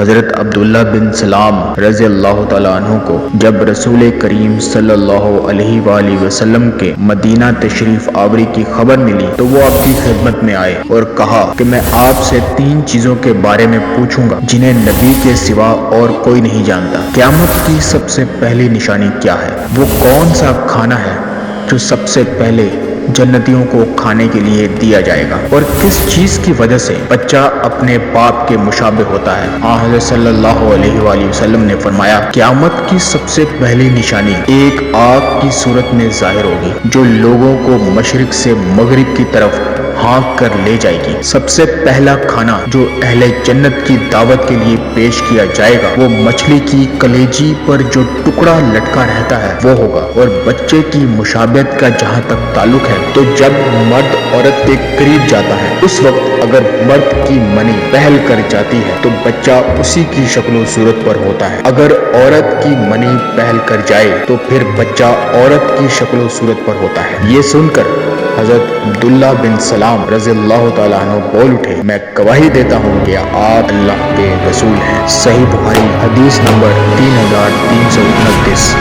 حضرت عبداللہ بن سلام رضی اللہ تعالیٰ عنہ کو جب رسول کریم صلی اللہ علیہ وآلہ وسلم کے مدینہ تشریف آوری کی خبر ملی تو وہ آپ کی خدمت میں آئے اور کہا کہ میں آپ سے 3 چیزوں کے بارے میں پوچھوں گا جنہیں نبی کے سوا اور کوئی نہیں جانتا۔ قیامت کی سب سے پہلی نشانی کیا ہے؟ وہ کون سا کھانا ہے جو سب سے پہلے جنتیوں کو کھانے کے لیے دیا جائے گا؟ اور کس چیز کی وجہ سے بچہ اپنے باپ کے مشابہ ہوتا ہے؟ حضرت صلی اللہ علیہ وآلہ وسلم نے فرمایا، قیامت کی سب سے پہلی نشانی ایک آگ کی صورت میں ظاہر ہوگی جو لوگوں کو مشرق سے مغرب کی طرف ہانک کر لے جائے گی۔ سب سے پہلا کھانا جو اہل جنت کی دعوت کے لیے پیش کیا جائے گا وہ مچھلی کی کلیجی پر جو ٹکڑا لٹکا رہتا ہے وہ ہوگا۔ اور بچے کی مشابہت کا جہاں تک تعلق ہے تو جب مرد عورت کے قریب جاتا ہے اس وقت اگر مرد کی منی پہل کر جاتی ہے تو بچہ اسی کی شکل و صورت پر ہوتا ہے، اگر عورت کی منی پہل کر جائے تو پھر بچہ عورت کی شکل و صورت پر ہوتا ہے۔ یہ سن کر حضرت عبداللہ بن سلام رضی اللہ تعالیٰ عنہ بول اٹھے، میں گواہی دیتا ہوں کہ آپ اللہ کے رسول ہیں۔ صحیح بخاری حدیث نمبر 3329۔